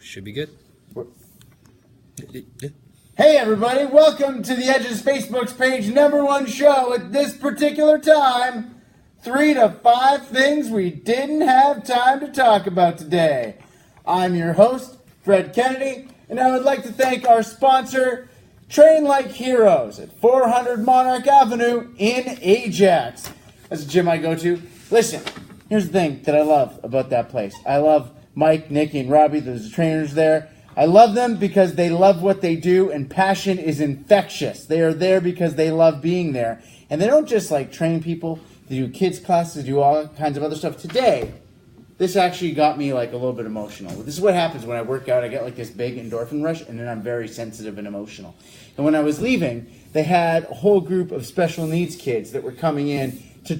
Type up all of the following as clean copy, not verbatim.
Should be good. Hey everybody, welcome to the Edge of Facebook's page #1 show at this particular time. 3 to 5 things we didn't have time to talk about today. I'm your host, Fred Kennedy, and I would like to thank our sponsor, Train Like Heroes at 400 Monarch Avenue in Ajax. That's a gym I go to. Listen, here's the thing that I love about that place. I love Mike, Nikki, and Robbie. There's the trainers there. I love them because they love what they do, and passion is infectious. They are there because they love being there. And they don't just train people. They do kids classes, they do all kinds of other stuff. Today, this actually got me a little bit emotional. This is what happens when I work out. I get this big endorphin rush, and then I'm very sensitive and emotional. And when I was leaving, they had a whole group of special needs kids that were coming in to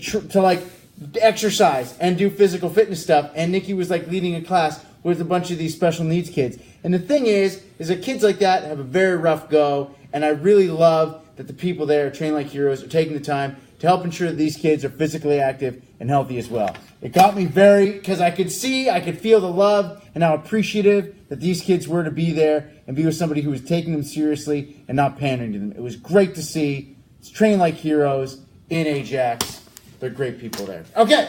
exercise and do physical fitness stuff. And Nikki was leading a class with a bunch of these special needs kids. And the thing is that kids like that have a very rough go. And I really love that the people there, Train Like Heroes, are taking the time to help ensure that these kids are physically active and healthy as well. It got me because I could feel the love and how appreciative that these kids were to be there and be with somebody who was taking them seriously and not pandering to them. It was great to see. It's Train Like Heroes in Ajax. They're great people there. Okay,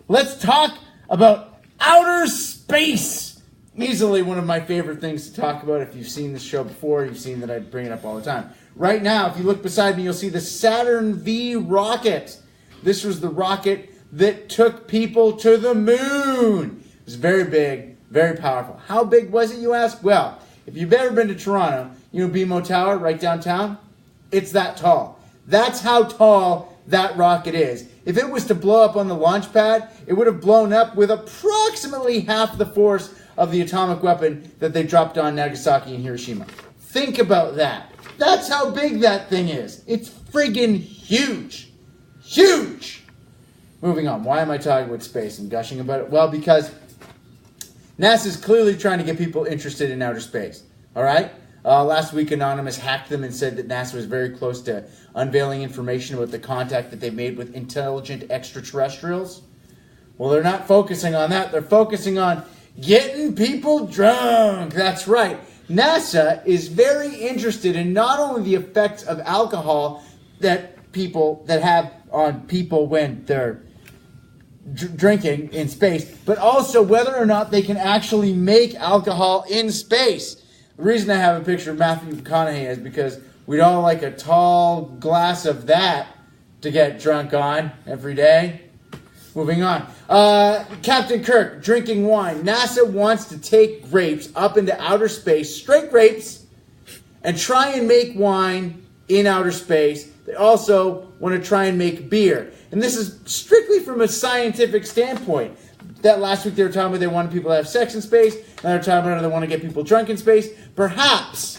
let's talk about outer space. Easily one of my favorite things to talk about. If you've seen this show before, you've seen that I bring it up all the time. Right now, if you look beside me, you'll see the Saturn V rocket. This was the rocket that took people to the moon. It was very big, very powerful. How big was it, you ask? Well, if you've ever been to Toronto, you know BMO Tower right downtown? It's that tall. That's how tall that rocket is. If it was to blow up on the launch pad, it would have blown up with approximately half the force of the atomic weapon that they dropped on Nagasaki and Hiroshima. Think about that. That's how big that thing is. It's friggin' huge. Huge! Moving on. Why am I talking about space and gushing about it? Well, because NASA's clearly trying to get people interested in outer space. All right? Last week, Anonymous hacked them and said that NASA was very close to unveiling information about the contact that they made with intelligent extraterrestrials. Well, they're not focusing on that. They're focusing on getting people drunk. That's right. NASA is very interested in not only the effects of alcohol that have on people when they're drinking in space, but also whether or not they can actually make alcohol in space. The reason I have a picture of Matthew McConaughey is because we'd all like a tall glass of that to get drunk on every day. Moving on. Captain Kirk, drinking wine. NASA wants to take grapes up into outer space, straight grapes, and try and make wine in outer space. They also want to try and make beer. And this is strictly from a scientific standpoint. That last week they were talking about they wanted people to have sex in space. Now they're talking about they want to get people drunk in space. Perhaps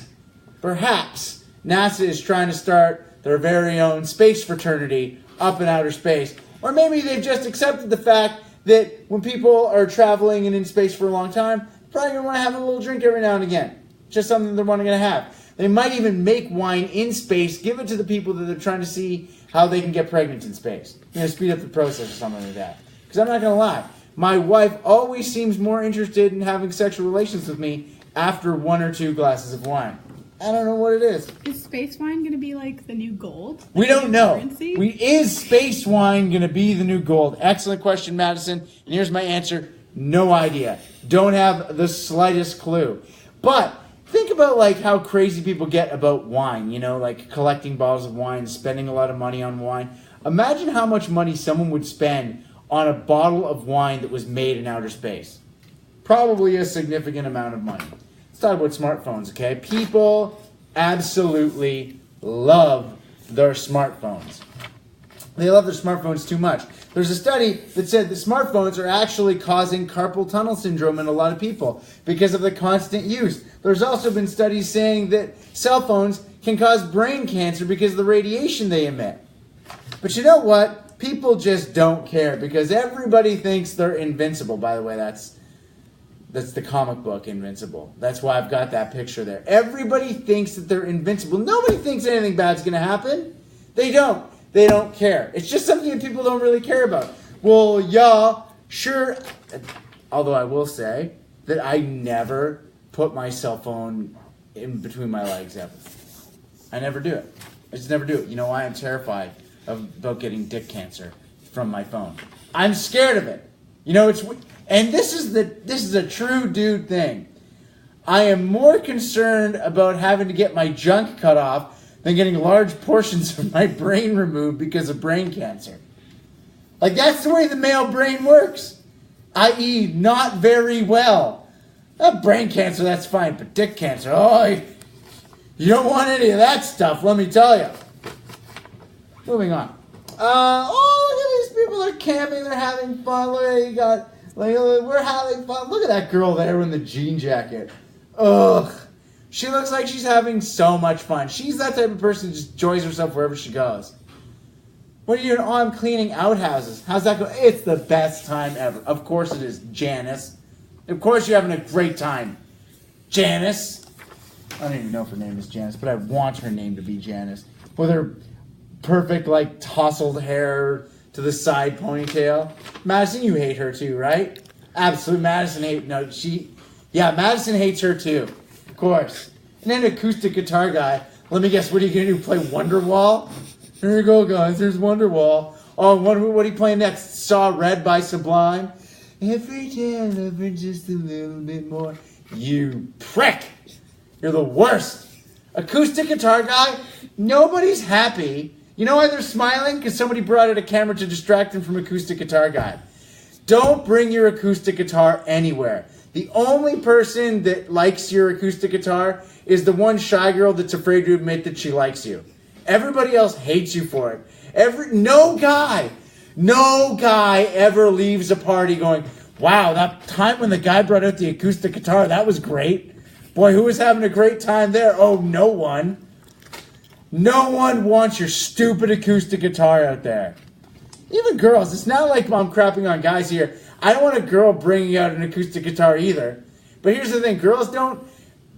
NASA is trying to start their very own space fraternity up in outer space. Or maybe they've just accepted the fact that when people are traveling and in space for a long time, they're probably going to want to have a little drink every now and again. Just something they're going to have. They might even make wine in space, give it to the people that they're trying to see how they can get pregnant in space. Speed up the process or something like that. Because I'm not going to lie. My wife always seems more interested in having sexual relations with me after 1 or 2 glasses of wine. I don't know what it is. Is space wine going to be the new gold? We don't know. Currency? Is space wine going to be the new gold? Excellent question, Madison. And here's my answer. No idea. Don't have the slightest clue. But think about how crazy people get about wine. Collecting bottles of wine, spending a lot of money on wine. Imagine how much money someone would spend on a bottle of wine that was made in outer space. Probably a significant amount of money. Let's talk about smartphones, okay? People absolutely love their smartphones. They love their smartphones too much. There's a study that said that smartphones are actually causing carpal tunnel syndrome in a lot of people because of the constant use. There's also been studies saying that cell phones can cause brain cancer because of the radiation they emit. But you know what? People just don't care because everybody thinks they're invincible. By the way, that's the comic book Invincible. That's why I've got that picture there. Everybody thinks that they're invincible. Nobody thinks anything bad's going to happen. They don't. They don't care. It's just something that people don't really care about. Well, yeah, sure. Although I will say that I never put my cell phone in between my legs ever. I never do it. I just never do it. You know why? I'm terrified about getting dick cancer from my phone. I'm scared of it. You know, and this is a true dude thing. I am more concerned about having to get my junk cut off than getting large portions of my brain removed because of brain cancer. Like, that's the way the male brain works. I.e., not very well. Brain cancer, that's fine, but dick cancer, you don't want any of that stuff, let me tell you. Moving on. Look at these people, they're camping, they're having fun. We're having fun. Look at that girl there in the jean jacket. Ugh. She looks like she's having so much fun. She's that type of person who just enjoys herself wherever she goes. What are you doing? Oh, I'm cleaning outhouses. How's that going? It's the best time ever. Of course it is, Janice. Of course you're having a great time, Janice. I don't even know if her name is Janice, but I want her name to be Janice. With her perfect, tousled hair to the side ponytail. Madison, you hate her too, right? Absolutely. Madison hates her too. Of course. And then acoustic guitar guy. Let me guess, what are you going to do? Play Wonderwall? Here you go, guys. There's Wonderwall. Oh, what are you playing next? Saw Red by Sublime? Every day I love her just a little bit more. You prick! You're the worst. Acoustic guitar guy, nobody's happy. You know why they're smiling? Because somebody brought out a camera to distract them from acoustic guitar guy. Don't bring your acoustic guitar anywhere. The only person that likes your acoustic guitar is the one shy girl that's afraid to admit that she likes you. Everybody else hates you for it. No guy ever leaves a party going, wow, that time when the guy brought out the acoustic guitar, that was great. Boy, who was having a great time there? Oh, no one. No one wants your stupid acoustic guitar out there. Even girls. It's not like I'm crapping on guys here. I don't want a girl bringing out an acoustic guitar either. But here's the thing. Girls don't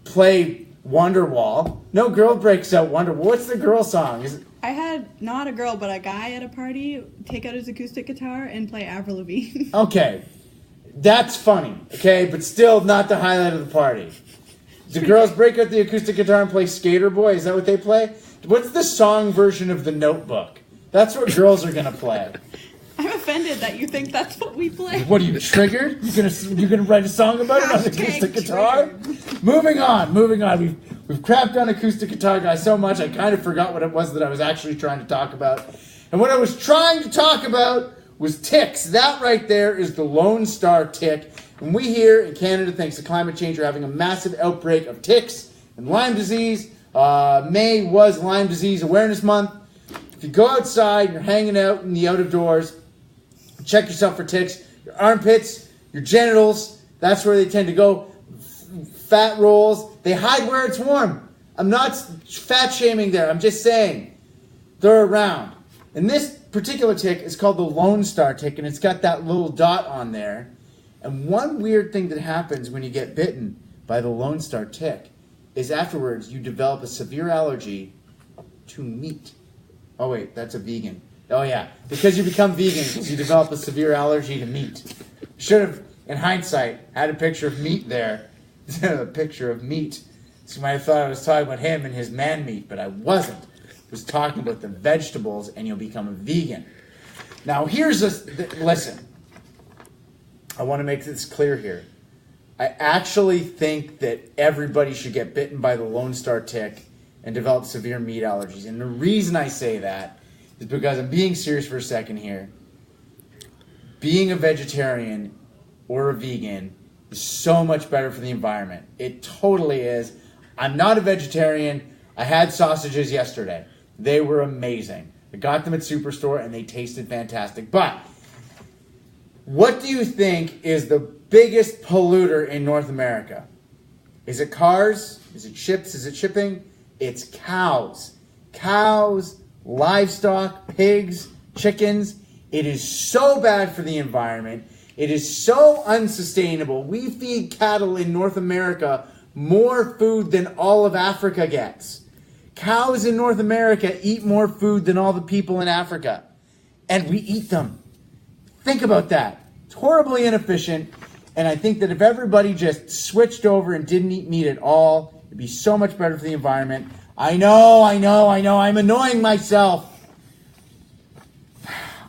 play Wonderwall. No girl breaks out Wonderwall. What's the girl song? I had not a girl, but a guy at a party take out his acoustic guitar and play Avril Lavigne. Okay. That's funny. Okay? But still not the highlight of the party. Do girls break out the acoustic guitar and play Skater Boy? Is that what they play? What's the song version of The Notebook? That's what girls are going to play. I'm offended that you think that's what we play. What, are you triggered? You gonna write a song about it on acoustic guitar? Moving on. We've crapped on acoustic guitar guy so much I kind of forgot what it was that I was actually trying to talk about. And what I was trying to talk about was ticks. That right there is the Lone Star tick. And we here in Canada, thanks to climate change, are having a massive outbreak of ticks and Lyme disease. May was Lyme Disease Awareness Month. If you go outside, you're hanging out in the out of doors, check yourself for ticks. Your armpits, your genitals, that's where they tend to go. Fat rolls, they hide where it's warm. I'm not fat shaming there, I'm just saying. They're around. And this particular tick is called the Lone Star tick, and it's got that little dot on there. And one weird thing that happens when you get bitten by the Lone Star tick is afterwards you develop a severe allergy to meat. Oh wait, that's a vegan. Oh yeah, because you become vegan because you develop a severe allergy to meat. Should have, in hindsight, had a picture of meat there. A picture of meat. So you might have thought I was talking about him and his man meat, but I wasn't. I was talking about the vegetables and you'll become a vegan. Now listen. I want to make this clear here. I actually think that everybody should get bitten by the Lone Star tick and develop severe meat allergies. And the reason I say that is because I'm being serious for a second here. Being a vegetarian or a vegan is so much better for the environment. It totally is. I'm not a vegetarian. I had sausages yesterday. They were amazing. I got them at Superstore and they tasted fantastic. But what do you think is the biggest polluter in North America? Is it cars? Is it ships? Is it shipping? It's cows. Cows, livestock, pigs, chickens. It is so bad for the environment. It is so unsustainable. We feed cattle in North America more food than all of Africa gets. Cows in North America eat more food than all the people in Africa. And we eat them. Think about that. It's horribly inefficient. And I think that if everybody just switched over and didn't eat meat at all, it'd be so much better for the environment. I know. I'm annoying myself.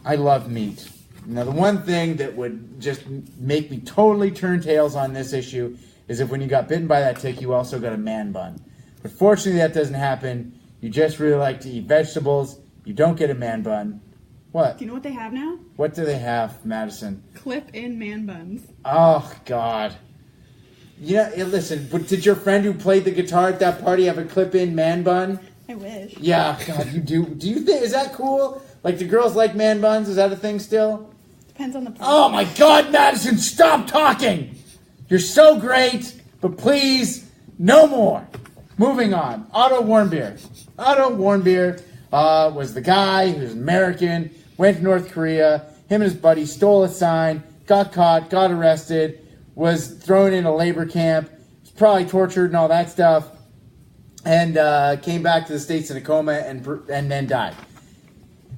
I love meat. Now, the one thing that would just make me totally turn tails on this issue is if when you got bitten by that tick, you also got a man bun. But fortunately, that doesn't happen. You just really like to eat vegetables. You don't get a man bun. What? Do you know what they have now? What do they have, Madison? Clip-in man buns. Oh, God. Yeah, listen, but did your friend who played the guitar at that party have a clip-in man bun? I wish. Yeah, God, you do. Do you think, is that cool? Like, do girls like man buns? Is that a thing still? Depends on the person. Oh, my God, Madison, stop talking! You're so great, but please, no more. Moving on. Otto Warmbier. Otto Warmbier was the guy who's American, went to North Korea, him and his buddy stole a sign, got caught, got arrested, was thrown in a labor camp, was probably tortured and all that stuff, and came back to the States in a coma and then died.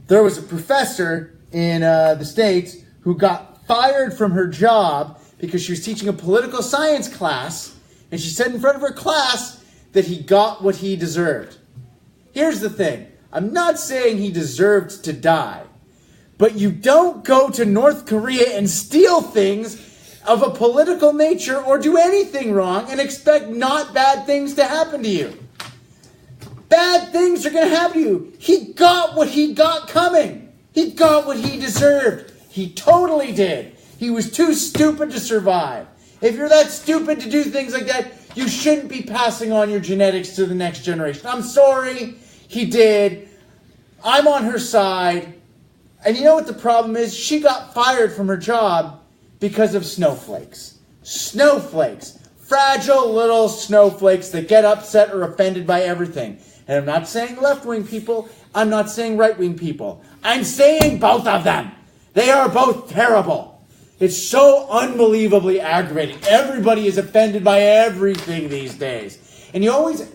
There was a professor in the States who got fired from her job because she was teaching a political science class, and she said in front of her class that he got what he deserved. Here's the thing. I'm not saying he deserved to die, but you don't go to North Korea and steal things of a political nature or do anything wrong and expect not bad things to happen to you. Bad things are going to happen to you. He got what he got coming. He got what he deserved. He totally did. He was too stupid to survive. If you're that stupid to do things like that, you shouldn't be passing on your genetics to the next generation. I'm sorry. He did. I'm on her side. And you know what the problem is? She got fired from her job because of snowflakes. Snowflakes. Fragile little snowflakes that get upset or offended by everything. And I'm not saying left-wing people. I'm not saying right-wing people. I'm saying both of them. They are both terrible. It's so unbelievably aggravating. Everybody is offended by everything these days. And you always...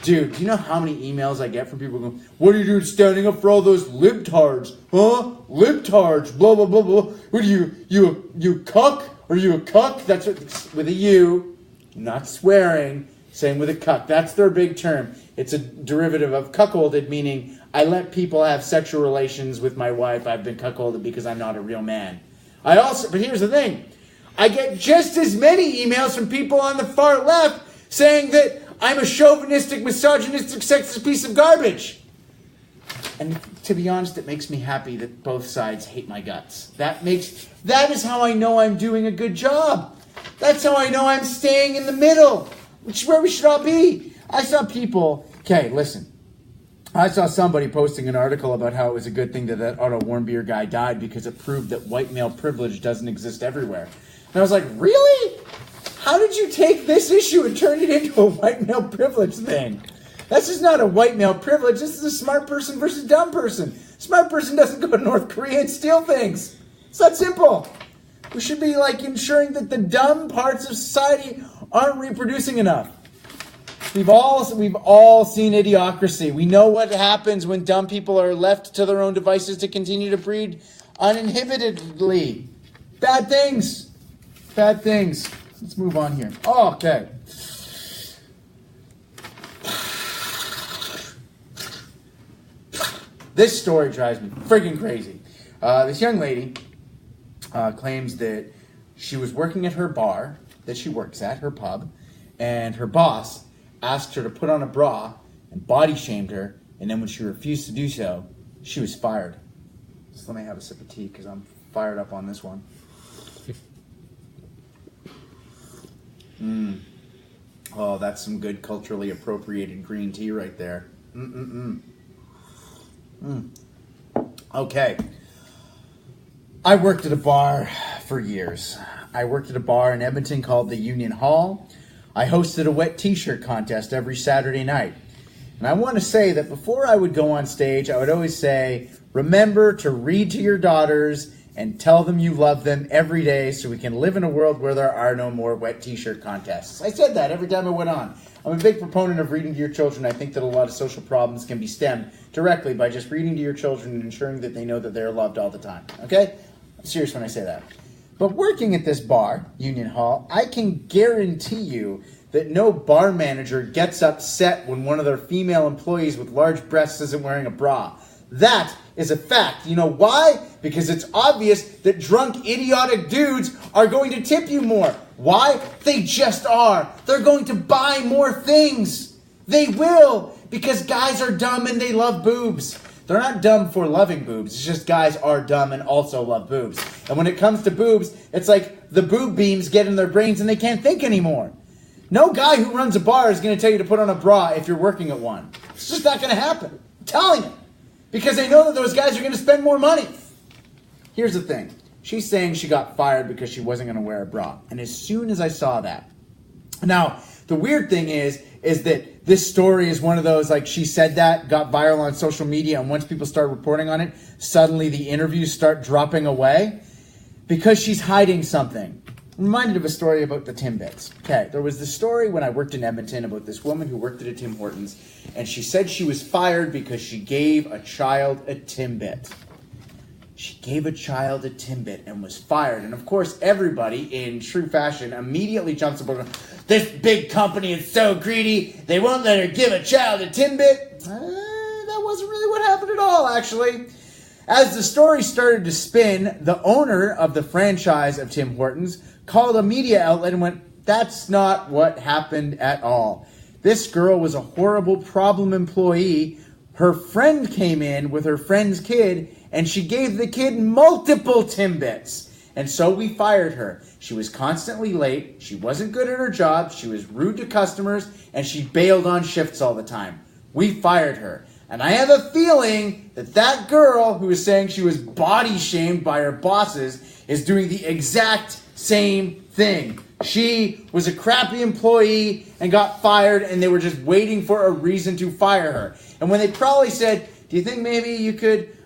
Dude, do you know how many emails I get from people going, what are you doing standing up for all those libtards? Huh? Libtards, blah, blah, blah, blah. What are you cuck? Are you a cuck? That's what, with a U, not swearing, saying with a cuck. That's their big term. It's a derivative of cuckolded, meaning I let people have sexual relations with my wife. I've been cuckolded because I'm not a real man. But here's the thing. I get just as many emails from people on the far left saying that I'm a chauvinistic, misogynistic, sexist piece of garbage. And to be honest, it makes me happy that both sides hate my guts. That is how I know I'm doing a good job. That's how I know I'm staying in the middle, which is where we should all be. I saw people, okay, listen. I saw somebody posting an article about how it was a good thing that Otto Warmbier guy died because it proved that white male privilege doesn't exist everywhere. And I was like, really? How did you take this issue and turn it into a white male privilege thing? This is not a white male privilege. This is a smart person versus dumb person. Smart person doesn't go to North Korea and steal things. It's that simple. We should be ensuring that the dumb parts of society aren't reproducing enough. We've all seen Idiocracy. We know what happens when dumb people are left to their own devices to continue to breed uninhibitedly. Bad things. Bad things. Let's move on here. Oh, okay. This story drives me freaking crazy. This young lady claims that she was working at her bar that she works at, her pub, and her boss asked her to put on a bra and body shamed her, and then when she refused to do so, she was fired. Just let me have a sip of tea because I'm fired up on this one. Oh, that's some good culturally appropriated green tea right there. Okay. I worked at a bar for years. I worked at a bar in Edmonton called the Union Hall. I hosted a wet t-shirt contest every Saturday night. And I want to say that before I would go on stage, I would always say, remember to read to your daughters and tell them you love them every day so we can live in a world where there are no more wet t-shirt contests. I said that every time I went on. I'm a big proponent of reading to your children. I think that a lot of social problems can be stemmed directly by just reading to your children and ensuring that they know that they're loved all the time. Okay? I'm serious when I say that. But working at this bar, Union Hall, I can guarantee you that no bar manager gets upset when one of their female employees with large breasts isn't wearing a bra. That is a fact. You know why? Because it's obvious that drunk, idiotic dudes are going to tip you more. Why? They just are. They're going to buy more things. They will, because guys are dumb and they love boobs. They're not dumb for loving boobs. It's just guys are dumb and also love boobs. And when it comes to boobs, it's like the boob beams get in their brains and they can't think anymore. No guy who runs a bar is going to tell you to put on a bra if you're working at one. It's just not going to happen. I'm telling you. Because they know that those guys are going to spend more money. Here's the thing. She's saying she got fired because she wasn't going to wear a bra. And as soon as I saw that. Now, the weird thing is that this story is one of those, like, she said that, got viral on social media, and once people start reporting on it, suddenly the interviews start dropping away because she's hiding something. I'm reminded of a story about the Timbits. Okay, there was this story when I worked in Edmonton about this woman who worked at a Tim Hortons, and she said she was fired because she gave a child a Timbit. She gave a child a Timbit and was fired. And of course, everybody in true fashion immediately jumps aboard. This big company is so greedy, they won't let her give a child a Timbit. That wasn't really what happened at all, actually. As the story started to spin, the owner of the franchise of Tim Hortons called a media outlet and went, "That's not what happened at all. This girl was a horrible problem employee. Her friend came in with her friend's kid, and she gave the kid multiple Timbits. And so we fired her. She was constantly late. She wasn't good at her job. She was rude to customers, and she bailed on shifts all the time. We fired her. And I have a feeling that that girl who is saying she was body shamed by her bosses is doing the exact same thing. She was a crappy employee and got fired, and they were just waiting for a reason to fire her. And when they probably said, do you think maybe you could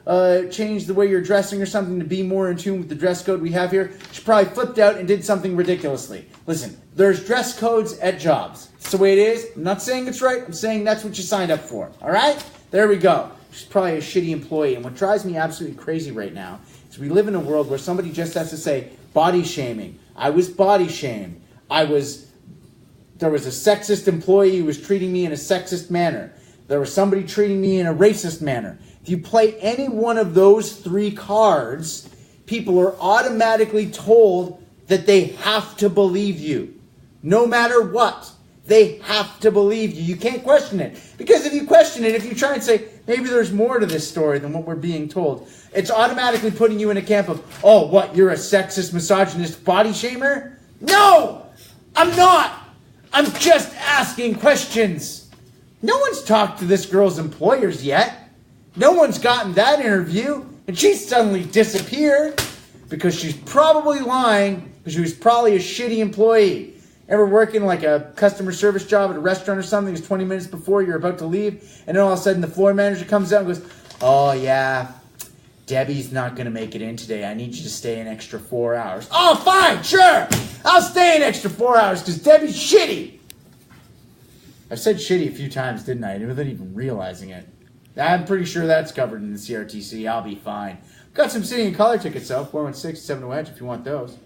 change the way you're dressing or something to be more in tune with the dress code we have here, she probably flipped out and did something ridiculously. Listen, there's dress codes at jobs. That's the way it is. I'm not saying it's right. I'm saying that's what you signed up for. All right? There we go. She's probably a shitty employee. And what drives me absolutely crazy right now is we live in a world where somebody just has to say body shaming. I was body shamed. There was a sexist employee who was treating me in a sexist manner. There was somebody treating me in a racist manner. If you play any one of those three cards, people are automatically told that they have to believe you. No matter what. They have to believe you. You can't question it. Because if you question it, if you try and say, maybe there's more to this story than what we're being told, it's automatically putting you in a camp of, oh, what, you're a sexist, misogynist body shamer? No! I'm not! I'm just asking questions. No one's talked to this girl's employers yet. No one's gotten that interview. And she's suddenly disappeared because she's probably lying because she was probably a shitty employee. Ever working like a customer service job at a restaurant or something, it's 20 minutes before you're about to leave, and then all of a sudden the floor manager comes out and goes, oh yeah, Debbie's not going to make it in today. I need you to stay an extra 4 hours. Oh, fine, sure. I'll stay an extra 4 hours because Debbie's shitty. I've said shitty a few times, didn't I? Without even realizing it. I'm pretty sure that's covered in the CRTC. I'll be fine. Got some City and Color tickets, though. 416-708 if you want those.